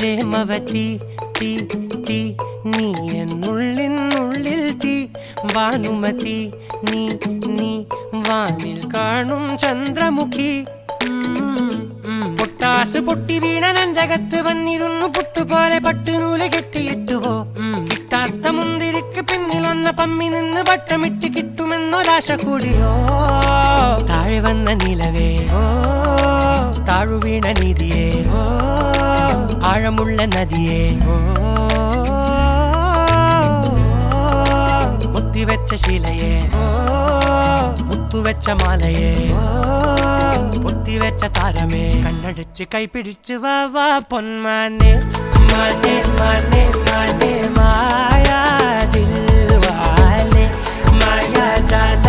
പ്രേമവതി തീ തീ നീ എന്നുള്ളിൽ തീ ഭാനുമതി നീ നീ വാനിൽ കാണും ചന്ദ്രമുഖി പൊട്ടാസ് പൊട്ടി വീണ നെഞ്ചകത്ത് വന്നിരുന്നു പുട്ടുപോലെ പട്ടുനൂല് കെട്ടിയിട്ടുവോ കിട്ടാത്ത മുന്തിരിക്ക് പിന്നിൽ വന്ന പമ്മി നിന്ന് വട്ടമിട്ട് കിട്ടുമെന്നൊരാശ കൂടിയോ താഴെ വന്ന നിലവേ താഴു വീണ നിധിയേ ആഴമുള്ള നദിയേ കൊത്തിവെച്ച ശിലയേ മുത്തുവെച്ച മാലയേ പൊത്തിവെച്ച താരമേ കണ്ണടിച്ച് കൈപിടിച്ച് വാ വാ പൊന്മാനെ മാനെ മാനെ മാനെ മായാ ദിൽവാലെ മായാ ജാല